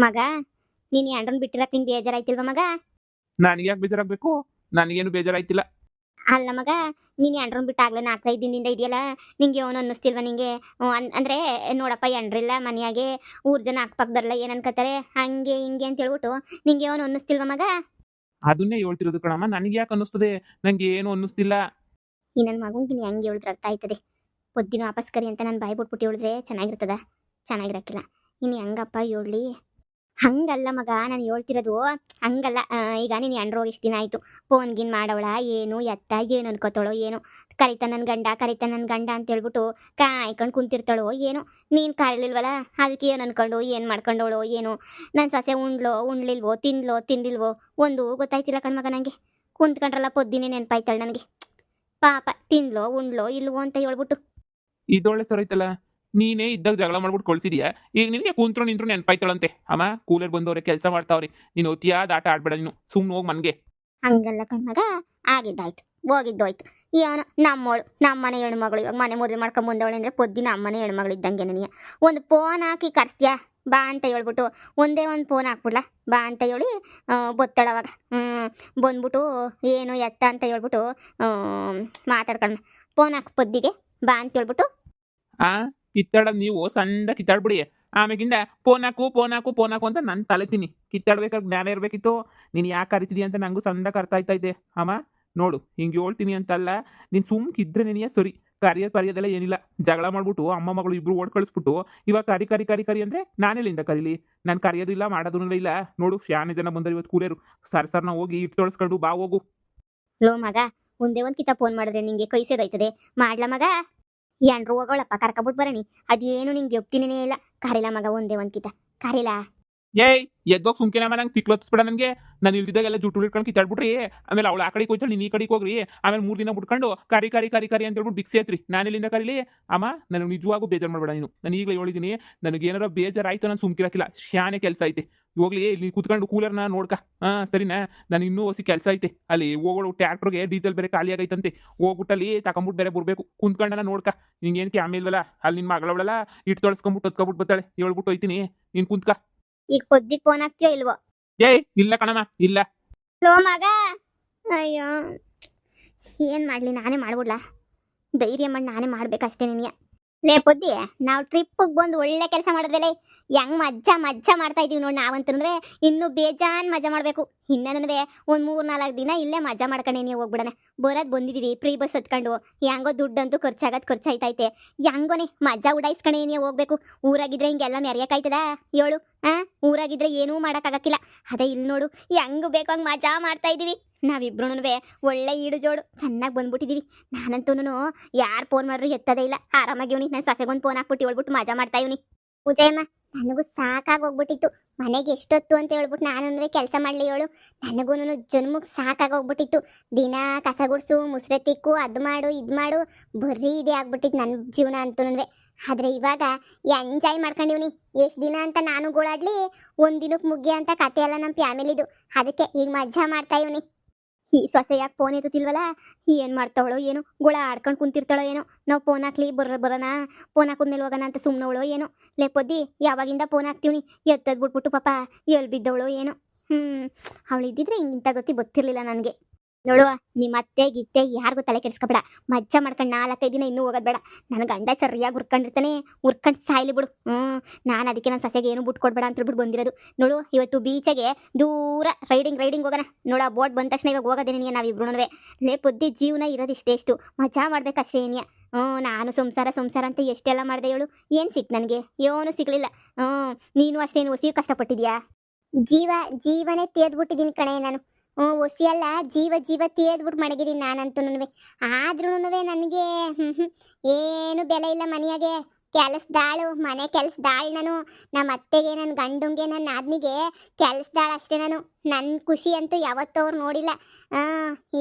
ಮಗ ನೀನ್ ಎಂಡ್ರನ್ ಬಿಟ್ಟಿರಕ್ ನಿಂಗೆ ಬೇಜಾರಾಯ್ತಿಲ್ವಾ ಮಗ? ನನಗೆ ಯಾಕೆ ಬೇಜಾರಾಗಬೇಕು? ನನಗೇನು ಬೇಜಾರಾಯ್ತಿಲ್ಲ. ಅಲ್ಲ ಮಗ, ನೀನ್ ಎಂಡ್ರನ್ ಬಿಟ್ಟಾಗ್ಲೇ 4-5 ದಿನದಿಂದ ಇದೆಯಲ್ಲ, ನಿಂಗೆ ಏನು ಅನ್ನಿಸ್ತಿಲ್ವಾ ನಿಂಗೆ? ಅಂದ್ರೆ ನೋಡಪ್ಪ ಎಂಡ್ರಿಲ್ಲ ಮನೆಯಾಗೆ, ಊರ್ ಜನ ಅಕ್ಕಪಕ್ಕದಲ್ಲ ಏನ್ ಅನ್ಕೋತಾರೆ ಹಂಗೆ ಹಿಂಗೆ ಅಂತ ಹೇಳ್ಬಿಟ್ಟು ನಿಂಗೆ ಏನು ಅನ್ನಿಸ್ತಿಲ್ವಾ ಮಗ? ಅದನ್ನೇ ಹೇಳ್ತಿರೋದು ಕಣಮ್ಮ, ನನಗೆ ಯಾಕೆ ಅನ್ನಿಸ್ತದೆ? ನಂಗೆ ಏನು ಅನ್ನಿಸ್ತಿಲ್ಲ. ಈ ನನ್ನ ಮಗಂಗೆ ನೀ ಹೆಂಗೆ ಹೇಳಿದ್ರೆ ಅರ್ಥ ಆಯ್ತದೆ. ಪೊದ್ದಿನ ವಾಪಸ್ ಕರಿ ಅಂತ ನಾನು ಬಾಯಿ ಬಿಟ್ಬಿಟ್ಟು ಹೇಳಿದ್ರೆ ಚೆನ್ನಾಗಿರ್ತದ? ಚೆನ್ನಾಗಿರಕ್ಕಿಲ್ಲ. ಇನ್ನು ಹೆಂಗಪ್ಪ ಹೇಳಲಿ? ಹಂಗಲ್ಲ ಮಗ, ನಾನು ಹೇಳ್ತಿರೋದು ಹಂಗಲ್ಲ. ಈಗ ನೀನು ಎಂಡ್ರೋಗಿ ಇಷ್ಟು ದಿನ ಆಯಿತು, ಫೋನ್ ಗಿನ್ ಮಾಡವಳ ಏನು ಎತ್ತ ಏನು ಅನ್ಕೋತಾಳೋ ಏನೋ, ಕರಿತ ನನ್ನ ಗಂಡ ಅಂತ ಹೇಳ್ಬಿಟ್ಟು ಕಾಯ್ಕೊಂಡು ಕುಂತಿರ್ತಾಳೋ ಏನೋ. ನೀನು ಕರೀಲಿಲ್ವಲ್ಲ, ಅದಕ್ಕೆ ಏನು ಅನ್ಕೊಂಡು ಏನು ಮಾಡ್ಕೊಂಡವಳೋ ಏನೋ. ನನ್ನ ಸೊಸೆ ಉಣ್ಲಿಲ್ವೋ ತಿಂದಿಲ್ವೋ ಒಂದು ಗೊತ್ತಾಯ್ತಿಲ್ಲ ಕಣ್ಮಗ ನನಗೆ. ಕುಂತ್ಕೊಂಡ್ರಲ್ಲ ಪೊದ್ದಿನೇ ನೆನಪಾಯ್ತಾಳೆ ನನಗೆ. ಪಾಪ ತಿನ್ಲೋ ಉಣ್ಲೋ ಇಲ್ವೋ ಅಂತ ಹೇಳ್ಬಿಟ್ಟು. ಇದೊಳ್ಳೆ ಸರೈತಲ್ಲ, ನೀನೇ ಇದ್ದಾಗ ಜಗಳ ಮಾಡ್ಬಿಟ್ಟು ಕಳ್ಸಿದ್ಯಾ, ಈಗ ನಿನಗೆ ಕುಂತ್ರು ನಿಂತ್ರು ನೆನಪಾಯ್ತಾಳಂತೆ. ಅಮ್ಮ ಕೂಲರ್ ಬಂದವ್ರೆ, ಕೆಲಸ ಮಾಡ್ತಾವ್ರಿ, ನೀನು ಅತಿಯಾದ ಆಟ ಆಡ್ಬೇಡ, ನೀನು ಸುಮ್ಮನೆ ಹೋಗಿ ಮನ್ಗೆ. ಹಂಗಲ್ಲ ಕಣ್ಮಗ, ಆಗಿದ್ದಾಯ್ತು ಹೋಗಿದ್ದೋಯ್ತು. ಏನೋ ನಮ್ಮನೆ ಹೆಣ್ಮಗಳು ಇವಾಗ ಮನೆ ಮದುವೆ ಮಾಡ್ಕೊಂಡ್ ಬಂದವಳೆ ಅಂದ್ರೆ ಪೊದ್ದಿನ ನಮ್ಮನೆ ಹೆಣ್ಮಗಳು ಇದ್ದಂಗೆ ನನಗೆ. ಒಂದು ಫೋನ್ ಹಾಕಿ ಕರ್ಸ್ತೀಯಾ ಬಾ ಅಂತ ಹೇಳ್ಬಿಟ್ಟು, ಒಂದೇ ಒಂದು ಫೋನ್ ಹಾಕ್ಬಿಡ್ಲಾ ಬಾ ಅಂತ ಹೇಳಿ ಬೊತ್ತಳವಾಗ ಬಂದ್ಬಿಟ್ಟು ಏನು ಎತ್ತ ಅಂತ ಹೇಳ್ಬಿಟ್ಟು ಮಾತಾಡ್ಕೊಂಡ ಫೋನ್ ಹಾಕಿ ಪೊದ್ದಿಗೆ ಬಾ ಅಂತ ಹೇಳ್ಬಿಟ್ಟು. ಆ ಕಿತ್ತಾಡೋದು ನೀವು ಸಂದ ಕಿತ್ತಾಡ್ಬಿಡಿ. ಆಮೇಗಿಂದ ಫೋನ್ ಹಾಕು ಅಂತ ನಾನು ತಲೆತೀನಿ. ಕಿತ್ತಾಡ್ಬೇಕಾದ್ರೆ ಜ್ಞಾನ ಇರಬೇಕಿತ್ತು. ನೀನು ಯಾಕೆ ಕರಿತಿದಿ ಅಂತ ನಂಗೂ ಸಂದಕ್ಕೆ ಅರ್ಥ ಆಯ್ತಾ ಇದೆ. ಅಮ್ಮ ನೋಡು, ಹಿಂಗೆ ಹೇಳ್ತೀನಿ ಅಂತಲ್ಲ, ನೀನು ಸುಮ್ಕಿದ್ರೆ ನೆನೆಯ ಸರಿ. ಕರಿಯೋದೆಲ್ಲ ಏನಿಲ್ಲ. ಜಗಳ ಮಾಡ್ಬಿಟ್ಟು ಅಮ್ಮ ಮಗಳು ಇಬ್ರು ಓಡ್ ಕಳಿಸ್ಬಿಟ್ಟು ಇವಾಗ ಕರಿ ಅಂದರೆ ನಾನೆಲ್ಲಿಂದ ಕರೀಲಿ? ನಾನು ಕರೆಯೋದು ಇಲ್ಲ, ಮಾಡೋದೂ ಇಲ್ಲ. ನೋಡು, ಫ್ಯಾನ್ ಜನ ಬಂದರೆ ಇವತ್ತು ಕೂಲೇರು ಸರ್ನ ಹೋಗಿ ಇಟ್ಟು ತೊಳಸ್ಕೊಂಡು ಬಾ ಹೋಗು. ಲೋ ಮಗ, ಒಂದೇ ಒಂದು ಕಿತ ಫೋನ್ ಮಾಡಿದ್ರೆ ನಿಂಗೆ ಕೈ ಸೇದೋಯ್ತದೆ. ಮಾಡ್ಲಾ ಮಗ? ಎಂಡ್ರು ಹೋಗೋಳಪ್ಪ ಕರ್ಕೊಬಿಟ್ಟು ಬರಣಿ. ಅದೇನು ನಿಂಗೆ ಒಪ್ತೀನೇ ಇಲ್ಲ. ಕರಿಲ ಮಗ, ಒಂದೇ ಒಂದು ಕಿತ ಕರಿಲಾ? ಏಯ್ ಎದ್ದೋಗಿ ಸುಮ್ಕೆನಮ್ಮ, ನಂಗೆ ತಿಕ್ಲೊತ್ತಿಸ್ಬೇಡ. ನನಗೆ ನಾನು ಇಲ್ದಿದ್ದಾಗೆಲ್ಲ ಜುಟ್ಟು ಇಟ್ಕೊಂಡು ಕಿತ್ತಾಡ್ಬಿಟ್ರಿ. ಆಮೇಲೆ ಅವಳು ಆ ಕಡೆಗೆ ಹೋಯ್ತಾಳೆ, ನೀನು ಈ ಕಡೆಗೆ ಹೋಗ್ರಿ. ಆಮೇಲೆ 3 ದಿನ ಬಿಟ್ಕೊಂಡು ಕರಿ ಅಂತ ಹೇಳ್ಬಿಟ್ಟು ಬಿಕ್ಸಿ ಐತ್ರಿ. ನಾನು ಇಲ್ಲಿಂದ ಕರೀಲಿ? ಅಮ್ಮ ನನಗೆ ನಿಜವಾಗೂ ಬೇಜಾರು ಮಾಡಬೇಡ ನೀನು. ನಾನು ಈಗಲೇ ಹೇಳಿದ್ದೀನಿ, ನನಗೆ ಏನಾರ ಬೇಜಾರಾಯ್ತು ನಾನು ಸುಮ್ಕಿರಕ್ಕಿಲ್ಲ. ಶಾನೆ ಕೆಲಸ ಐತೆ. ಹೋಗ್ಲಿ, ಇಲ್ಲಿ ಕೂತ್ಕೊಂಡು ಕೂಲರ್ನ ನೋಡ್ಕ. ಸರಿನಾ? ನಾನು ಇನ್ನೂ ಹೊಸಿ ಕೆಲಸ ಐತೆ. ಅಲ್ಲಿ ಹೋಗೋಳು ಟ್ಯಾಕ್ಟ್ರಿಗೆ ಡೀಸೆಲ್ ಬೇರೆ ಖಾಲಿ ಆಗೈತಂತೆ. ಹೋಗ್ಬಿಟ್ಟಲ್ಲಿ ತಗೊಂಬಿಟ್ಟು ಬೇರೆ ಬರಬೇಕು. ಕುಂತ್ಕೊಂಡನ ನೋಡ್ಕ. ನಿಂಗೇನು ಕ್ಯಾಮೆ ಇಲ್ವಲ್ಲ? ಅಲ್ಲಿ ನಿನ್ನ ಮಗಳವಳಲ್ಲ, ಇಟ್ಟು ತೊಳಸ್ಕೊಂಬಿಟ್ಟು ಹೊತ್ಕೊಬಿಟ್ಟು ಬರ್ತಾಳೆ. ಹೇಳ್ಬಿಟ್ಟು ಹೋಯ್ತೀನಿ, ನೀನು ಕುಂತ್ಕ. ಈಗ ಪೊದ್ದಿಗೆ ಫೋನ್ ಹಾಕ್ತೀಯೋ ಇಲ್ವೋ? ಏಯ್ ಇಲ್ಲ ಕಣಮ್ಮ, ಇಲ್ಲ. ಲೋ ಮಗ, ಅಯ್ಯೋ ಏನ್ ಮಾಡ್ಲಿ, ನಾನೇ ಮಾಡ್ಬಿಡ್ಲಾ? ಧೈರ್ಯ ಮಾಡಿ ನಾನೇ ಮಾಡ್ಬೇಕಷ್ಟೇ ನಿನಗೆ. ಲೇ ಪೊದ್ದಿ, ನಾವು ಟ್ರಿಪ್ಪಿಗೆ ಬಂದು ಒಳ್ಳೆ ಕೆಲಸ ಮಾಡಿದ್ವಲ್ಲ, ಹೆಂಗ್ ಮಜ್ಜಾ ಮಾಡ್ತಾ ಇದೀವಿ ನೋಡಿ. ನಾವಂತಂದ್ರೆ ಇನ್ನೂ ಬೇಜಾನ್ ಮಜಾ ಮಾಡಬೇಕು. ಇನ್ನೇನಂದ್ರೆ ಒಂದು 3-4 ದಿನ ಇಲ್ಲೇ ಮಜಾ ಮಾಡ್ಕೊಂಡೇನಿ ಹೋಗ್ಬಿಡನೆ. ಬರೋದು ಬಂದಿದ್ದೀವಿ ಫ್ರೀ ಬಸ್ ಹತ್ಕೊಂಡು. ಹೆಂಗೋ ದುಡ್ಡಂತೂ ಖರ್ಚಾಯ್ತೈತೆ. ಹೆಂಗೋನೆ ಮಜಾ ಉಡಾಯಿಸ್ಕೊಂಡೇನಿ ಹೋಗ್ಬೇಕು. ಊರಾಗಿದ್ರೆ ಹಿಂಗೆಲ್ಲ ಮೆರೆಯಕ್ಕಾಯ್ತದ ಹೇಳು? ಊರಾಗಿದ್ರೆ ಏನೂ ಮಾಡೋಕ್ಕಾಗಕ್ಕಿಲ್ಲ. ಅದೇ ಇಲ್ಲಿ ನೋಡು, ಹೆಂಗ್ ಬೇಕೋ ಹಂಗೆ ಮಜಾ ಮಾಡ್ತಾ ಇದೀವಿ. ನಾವಿಬ್ರು ಒಳ್ಳೆ ಈಡು ಜೋಡು ಚೆನ್ನಾಗಿ ಬಂದ್ಬಿಟ್ಟಿದೀವಿ. ನಾನಂತೂ ಯಾರು ಫೋನ್ ಮಾಡ್ರು ಎತ್ತದೇ ಇಲ್ಲ. ಆರಾಮಾಗಿವ್ನಿ. ನಾನು ಸೊಸೆಗೊಂದು ಫೋನ್ ಹಾಕ್ಬಿಟ್ಟು ಹೇಳ್ಬಿಟ್ಟು ಮಜಾ ಮಾಡ್ತಾ ಇವ್ನಿ. ಪೂಜೆಯಮ್ಮ, ನನಗೂ ಸಾಕಾಗಿ ಹೋಗ್ಬಿಟ್ಟಿತ್ತು ಮನೆಗೆ ಎಷ್ಟೊತ್ತು ಅಂತ ಹೇಳ್ಬಿಟ್ಟು ನಾನು ಕೆಲಸ ಮಾಡಲಿ ಹೇಳು. ನನಗೂ ಜನ್ಮಕ್ಕೆ ಸಾಕಾಗಿ ಹೋಗ್ಬಿಟ್ಟಿತ್ತು. ದಿನ ಕಸ ಗುಡ್ಸು, ಮುಸ್ರೆ ತಿಕ್ಕು, ಅದು ಮಾಡು ಇದು ಮಾಡು, ಬರೀ ಇದೇ ಆಗ್ಬಿಟ್ಟಿತ್ತು ನನ್ನ ಜೀವನ ಅಂತೂ. ಆದರೆ ಇವಾಗ ಎಂಜಾಯ್ ಮಾಡ್ಕೊಂಡಿವ್ನಿ. ಎಷ್ಟು ದಿನ ಅಂತ ನಾನು ಗೋಳಾಡ್ಲಿ, ಒಂದಿನಕ್ಕೆ ಮುಗಿಯ ಅಂತ ಕತೆ ಎಲ್ಲ ನಮ್ಮ ಫ್ಯಾಮಿಲಿದು. ಅದಕ್ಕೆ ಈಗ ಮಜಾ ಮಾಡ್ತಾ ಇವ್ನಿ. ಈ ಸೊಸೆ ಯಾಕೆ ಫೋನ್ ಎತ್ತುತ್ತಿಲ್ವಲ್ಲ? ಏನು ಮಾಡ್ತಾವಳೋ ಏನೋ, ಗುಳ ಆಡ್ಕೊಂಡು ಕುಂತಿರ್ತಾಳೋ ಏನೋ. ನಾವು ಫೋನ್ ಹಾಕ್ಲಿ ಬರೋಣ, ಫೋನ್ ಹಾಕಿದ್ಮೇಲೆ ಹೋಗೋಣ ಅಂತ ಸುಮ್ಮನವಳೋ ಏನೋ. ಲೇಪೊದ್ದಿ, ಯಾವಾಗಿಂದ ಫೋನ್ ಹಾಕ್ತೀವ್ನಿ, ಎತ್ತದ್ ಬಿಟ್ಬಿಟ್ಟು ಪಾಪ ಎಲ್ಲಿ ಬಿದ್ದವಳೋ ಏನೋ. ಅವಳಿದ್ದಿದ್ರೆ ಇಂಥ ಗೊತ್ತಿ ಗೊತ್ತಿರಲಿಲ್ಲ ನನಗೆ. ನೋಡುವ, ನಿಮ್ಮ ಅತ್ತೆ ಗಿತ್ತೆ ಯಾರಿಗೂ ತಲೆ ಕೆಡಿಸ್ಕೊಬೇಡ. ಮಜ್ಜಾ ಮಾಡ್ಕೊಂಡು 4-5 ದಿನ ಇನ್ನೂ ಹೋಗೋದು ಬೇಡ. ನನ್ನ ಗಂಡ ಸರಿಯಾಗಿ ಹುರ್ಕೊಂಡಿರ್ತಾನೆ, ಹುರ್ಕೊಂಡು ಸಾಯ್ಲಿ ಬಿಡು. ನಾನು ಅದಕ್ಕೆ ನನ್ನ ಸೊಸೆಗೆ ಏನು ಬಿಟ್ಟು ಕೊಡ್ಬೇಡ ಅಂತ ಹೇಳ್ಬಿಟ್ಟು ಬಂದಿರೋದು. ನೋಡು, ಇವತ್ತು ಬೀಚಗೆ ದೂರ ರೈಡಿಂಗ್ ಹೋಗೋಣ. ನೋಡ, ಬೋಟ್ ಬಂದ ತಕ್ಷಣ ಇವಾಗ ಹೋಗೋದೇ ನಿನಗೆ. ನಾವಿಬ್ರು ಲೇ ಪುದ್ದಿ, ಜೀವನ ಇರೋದು ಇಷ್ಟೇಷ್ಟು, ಮಜಾ ಮಾಡ್ಬೇಕಷ್ಟೇ ಏನಿಯ. ನಾನು ಸಂಸಾರ ಅಂತ ಎಷ್ಟೆಲ್ಲ ಮಾಡಿದೆ ಹೇಳು. ಏನು ಸಿಕ್ತು ನನಗೆ? ಏನೂ ಸಿಗಲಿಲ್ಲ. ನೀನು ಅಷ್ಟೇನು ಹೊಸಿ ಕಷ್ಟಪಟ್ಟಿದ್ಯಾ? ಜೀವನೇ ತೇದ್ಬಿಟ್ಟಿದ್ದೀನಿ ಕಣೆ ನಾನು. ಹೊಸಿ ಅಲ್ಲ, ಜೀವ ತೇದ್ಬಿಟ್ಟು ಮಡಗಿದ್ದೀನಿ ನಾನಂತೂ. ಆದ್ರೂ ನನಗೆ ಏನು ಬೆಲೆ ಇಲ್ಲ ಮನೆಯಾಗೆ. ಮನೆ ಕೆಲಸದಾಳು ನಾನು. ನಮ್ಮ ಅತ್ತೆಗೆ, ನನ್ನ ಗಂಡಂಗೆ, ನನ್ನ ನಾದ್ನಿಗೆ ಕೆಲಸದಾಳು ಅಷ್ಟೇ ನಾನು. ನನ್ನ ಖುಷಿ ಅಂತೂ ಯಾವತ್ತೂ ಅವ್ರು ನೋಡಿಲ್ಲ.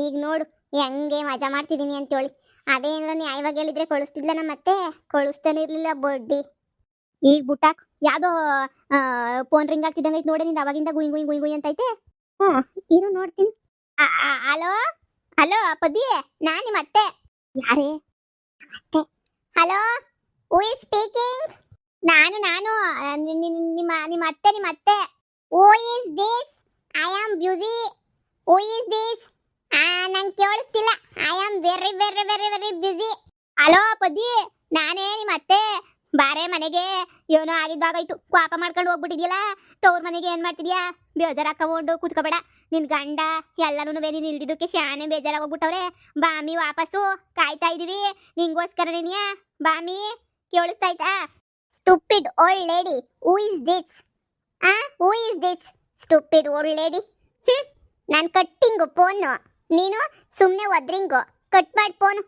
ಈಗ ನೋಡು ಹೆಂಗೆ ಮಜಾ ಮಾಡ್ತಿದ್ದೀನಿ ಅಂತೇಳಿ. ಅದೇನಾರ ನ್ಯಾಯವಾಗಿ ಹೇಳಿದ್ರೆ ಕಳಿಸ್ತಿದ್ಲ ನಮ್ಮ ಅತ್ತೆ. ಕಳಿಸ್ತಾನೆ ಇರಲಿಲ್ಲ ಬಡ್ಡಿ. ಈಗ ಬುಟ್ಟಾಕ್ ಯಾವುದೋ ಫೋನ್ ರಿಂಗ್ ಆಗ್ತಿದ್ದಂಗೆ ಐತೆ ನೋಡಿ. ನಿಂದು ಅವಾಗಿಂದ ಗುಯ್ ಅಂತೈತೆ. ಇರು ನೋಡ್ತೀನಿ. ಹಲೋ ಪದಿ, ನಾನು ನಿಮ್ಮ ಅತ್ತೆ. ಯಾರೇ ಅತ್ತೆ? Hello, who is speaking? ನಾನು ನಿಮ್ಮ ಅತ್ತೆ who is this I am busy who is this ನಂಗೆ ಕೇಳಿಸ್ತಿಲ್ಲ I am very very very very busy hello Paddi ನಾನೇ ನಿಮ್ಮ ಅತ್ತೆ ಬಾರೆ ಮನೆಗೆ ಏನೋ ಆಗಿದ್ದಾಗಾಯ್ತು ಪಾಪ ಮಾಡ್ಕೊಂಡು ಹೋಗ್ಬಿಟ್ಟಿದ್ಯಲ್ಲ ತವ್ರ ಮನೆಗೆ ಏನ್ ಮಾಡ್ತಿದ್ಯಾ ಬೇಜಾರಾಕೊಂಡು ಕೂತ್ಕೋಬೇಡ ನಿನ್ ಗಂಡ ಎಲ್ಲಾನು ನೀನ್ ಇಲ್ದಿದ್ದಕ್ಕೆ ಶಾನೆ ಬೇಜಾರಾಗೋಗ್ಬಿಟ್ಟವ್ರೆ ಬಾಮಿ ವಾಪಸ್ಸು ಕಾಯ್ತಾ ಇದೀವಿ ನಿಂಗೋಸ್ಕರ ನೀನಿಯಾ ಬಾಮಿ ಕೇಳಿಸ್ತಾಯ್ತಾ stupid old lady who is this who is this stupid old lady ನಾನು ಕಟ್ಟಿಂಗು ಫೋನು ನೀನು ಸುಮ್ಮನೆ ಒದ್ರಿಂಗು ಕಟ್ ಮಾಡಿ ಫೋನು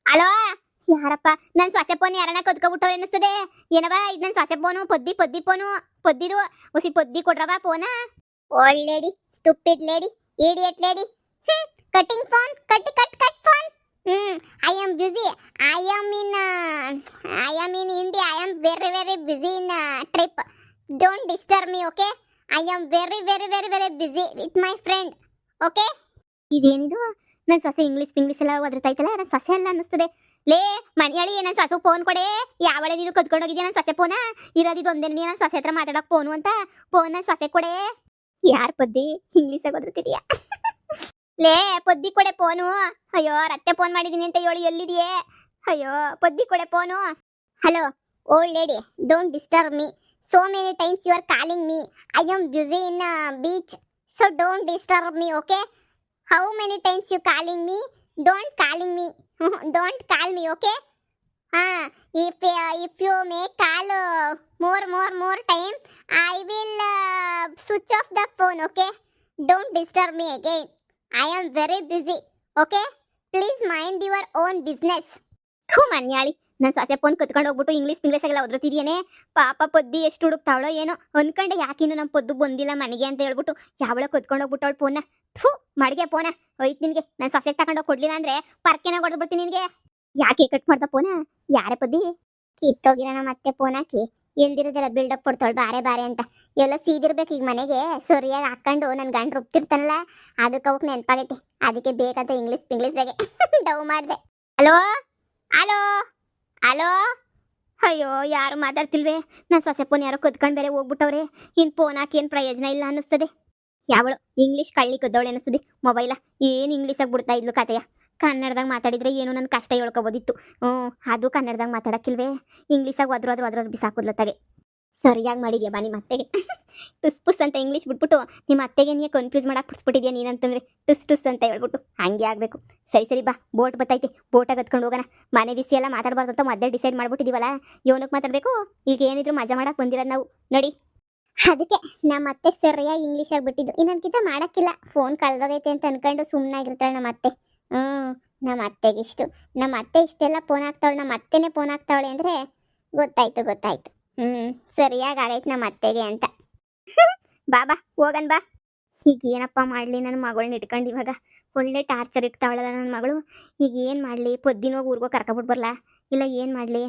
ಹಲೋ ಯಾರಪ್ಪ ನನ್ನ ಸೊಸೆ ಫೋನ್ ಯಾರನ್ನ ಕದ್ಕೊಬಿಟ್ಟವ್ರು ಅನ್ನಿಸ್ತದೆ ಏನವ ಇದು ನನ್ನ ಸೊಸೆ ಫೋನು ಪೊದ್ದಿ ಫೋನು ಪೊದ್ದಿದು ಹುಸಿ ಪೊದ್ದಿ ಕೊಡ್ರವ ಫೋನ old lady stupid lady idiot lady cutting phone cut phone I am busy I am in India I am very very busy in trip don't disturb me okay I am very very very very busy with my friend okay ಇದೇನಿದು ನನ್ನ ಸೊಸೆ English ಎಲ್ಲ ಒದರ್ತಾಯ್ತಲ್ಲ ನನ್ನ ಸೊಸೆ ಎಲ್ಲ ಅನ್ನಿಸ್ತದೆ ಲೇ ಮನೆಯಳಿ ನನ್ನ ಸೊಸೆ ಫೋನ್ ಕೊಡೆ ಯಾವಳೆ ನೀನು ಕದ್ಕೊಂಡು ಹೋಗಿದ್ಯಾ ನನ್ನ ಸೊಸೆ ಫೋನ ಇರೋದಿದ್ದು ಒಂದೇ ನನ್ನ ಸೊಸೆ ಹತ್ರ ಮಾತಾಡೋಕೆ ಫೋನು ಅಂತ ಫೋನ್ ನನ್ನ ಸೊಸೆ ಕೊಡೆ ಯಾರು ಪದ್ದಿ ಇಂಗ್ಲೀಷಾಗ ಓದಿರ್ತಿದ್ಯಾ ಲೇ ಪದ್ದಿ ಕೊಡೆ ಫೋನು ಅಯ್ಯೋ ರತ್ತೆ ಫೋನ್ ಮಾಡಿದೀನಿ ಅಂತ ಹೇಳಿ ಎಲ್ಲಿದೆಯೇ ಅಯ್ಯೋ ಪದ್ದಿ ಕೊಡೆ phone hello old lady don't disturb me so many times you are calling me I am busy in beach so don't disturb me okay how many times you calling me don't calling me don't call me okay if you may call more time I will switch off the phone okay don't disturb me again I am very busy okay please mind your own business ಮನ್ಯಾಳಿ ನನ್ನ ಸೊಸೆ phone ಕತ್ಕೊಂಡು ಹೋಗ್ಬಿಟ್ಟು English ಎಲ್ಲ ಓದ್ತಿದ್ಯೇನೆ ಪಾಪ ಪದ್ದಿ ಎಷ್ಟು ಹುಡುಕ್ತಾವಳೋ ಏನೋ ಅನ್ಕಂಡೆ ಯಾಕಿನ್ನು ನಮ್ಮ ಪದ್ದು ಬಂದಿಲ್ಲ ಮನೆಗೆ ಅಂತ ಹೇಳ್ಬಿಟ್ಟು ಯಾವಳ ಕತ್ಕೊಂಡು ಹೋಗ್ಬಿಟ್ಟವಳು ಫೋನ್ನ ಮಡಿಗೆ ಫೋನ ಹೋಯ್ತು ನಿನಗೆ ನನ್ನ ಸೊಸೆಗೆ ತಗೊಂಡೋಗಿ ಕೊಡ್ಲಿಲ್ಲ ಅಂದ್ರೆ ಪರ್ಕೆನ ಹೊಡೆದ್ಬಿಡ್ತೀನಿ ನಿನಗೆ ಯಾಕೆ ಕಟ್ ಮಾಡ್ದ ಫೋನ ಯಾರೇ ಪದ್ದಿ ಕಿತ್ತೋಗಿರೋಣ ಮತ್ತೆ ಫೋನ್ ಹಾಕಿ ಎಲ್ದಿರೋದೆಲ್ಲ ಬಿಲ್ಡಪ್ ಕೊಡ್ತಾಳು ಬಾರೆ ಅಂತ ಎಲ್ಲ ಸೀದಿರ್ಬೇಕು ಈಗ ಮನೆಗೆ ಸರಿಯಾಗಿ ಹಾಕೊಂಡು ನನ್ನ ಗಂಡ ರುಬ್ತಿರ್ತಾನಲ್ಲ ಅದಕ್ಕೆ ಅವಕ್ಕೆ ನೆನಪಾಗೈತೆ ಅದಕ್ಕೆ ಬೇಕಂತ ಇಂಗ್ಲೀಷ್ದಾಗೆ ಡವ್ ಮಾಡಿದೆ ಹಲೋ ಹಲೋ ಹಲೋ ಅಯ್ಯೋ ಯಾರು ಮಾತಾಡ್ತಿಲ್ವೇ ನನ್ನ ಸೊಸೆ ಫೋನ್ ಯಾರೋ ಕದ್ಕೊಂಡು ಬೇರೆ ಹೋಗ್ಬಿಟ್ಟವ್ರೆ ಇನ್ನು ಫೋನ್ ಹಾಕಿ ಏನು ಪ್ರಯೋಜನ ಇಲ್ಲ ಅನ್ನಿಸ್ತದೆ ಯಾವಳು ಇಂಗ್ಲೀಷ್ ಕಳ್ಳಿ ಕದ್ದವಳು ಅನ್ನಿಸ್ತದೆ ಮೊಬೈಲ ಏನು ಇಂಗ್ಲೀಷಾಗಿ ಬಿಡ್ತಾ ಇದ್ಲು ಕತೆಯ ಕನ್ನಡದಾಗ ಮಾತಾಡಿದ್ರೆ ಏನು ನನ್ನ ಕಷ್ಟ ಹೇಳ್ಕೊಬೋದಿತ್ತು ಅದು ಕನ್ನಡದಾಗ ಮಾತಾಡಕ್ಕಿಲ್ವೇ ಇಂಗ್ಲೀಷಾಗಿ ಒದ್ರೋದು ಬಿಸಾಕೋದ್ಲತ್ತಾಗೆ ಸರಿಯಾಗಿ ಮಾಡಿದ್ಯಾ ಬಾ ನಿಮ್ಮ ಅತ್ತೆಗೆ ಟುಸ್ ಅಂತ ಇಂಗ್ಲೀಷ್ ಬಿಟ್ಬಿಟ್ಟು ನಿಮ್ಮ ಅತ್ತೆಗೆ ನೀ ಕನ್ಫ್ಯೂಸ್ ಮಾಡಕ್ಕೆ ಬಿಡ್ಸ್ಬಿಟ್ಟಿದ್ಯಾ ನೀನಂತಂದ್ರೆ ಟುಸ್ ಅಂತ ಹೇಳ್ಬಿಟ್ಟು ಹಂಗೆ ಆಗಬೇಕು ಸರಿ ಬಾ ಬೋಟ್ ಬತ್ತೈತೆ ಬೋಟಾಗಿ ಹತ್ಕೊಂಡು ಹೋಗೋಣ ಮನೆ ಬಿಸಿ ಎಲ್ಲ ಮಾತಾಡಬಾರ್ದು ಅಂತ ಮೊದಲೇ ಡಿಸೈಡ್ ಮಾಡ್ಬಿಟ್ಟಿದ್ದೀವಲ್ಲ ಏನಕ್ಕೆ ಮಾತಾಡಬೇಕು ಈಗ ಏನಿದ್ರು ಮಜಾ ಮಾಡಕ್ಕೆ ಬಂದಿರೋದು ನಾವು ನೋಡಿ ಅದಕ್ಕೆ ನಮ್ಮ ಅತ್ತೆ ಸರಿಯಾಗಿ ಇಂಗ್ಲೀಷ್ ಆಗಿಬಿಟ್ಟಿದ್ದು ಇನ್ನೊಂದ್ಕಿಂತ ಮಾಡೋಕ್ಕಿಲ್ಲ ಫೋನ್ ಕಳೆದೋಗೈತೆ ಅಂತ ಅನ್ಕೊಂಡು ಸುಮ್ಮನಾಗಿರ್ತಾಳೆ ನಮ್ಮ ಅತ್ತೆ ನಮ್ಮ ಅತ್ತೆಗಿಷ್ಟು ನಮ್ಮ ಅತ್ತೆ ಇಷ್ಟೆಲ್ಲ ಫೋನ್ ಹಾಕ್ತಾವಳೆ ನಮ್ಮ ಅತ್ತೆನೇ ಫೋನ್ ಹಾಕ್ತಾವಳೆ ಅಂದರೆ ಗೊತ್ತಾಯ್ತು ಸರಿಯಾಗಿ ಆಗೈತೆ ನಮ್ಮ ಅತ್ತೆಗೆ ಅಂತ ಬಾ ಹೋಗನ್ ಬಾ ಈಗ ಏನಪ್ಪ ಮಾಡಲಿ ನನ್ನ ಮಗಳನ್ನ ಇಟ್ಕೊಂಡು ಇವಾಗ ಒಳ್ಳೆ ಟಾರ್ಚರ್ ಇಕ್ತಾವಳಲ್ಲ ನನ್ನ ಮಗಳು ಈಗ ಏನು ಮಾಡಲಿ ಪೊದ್ದಿನೋಗಿ ಊರಿಗೋ ಕರ್ಕೊಬಿಟ್ಟು ಬರಲ್ಲ ಇಲ್ಲ ಏನು ಮಾಡಲಿ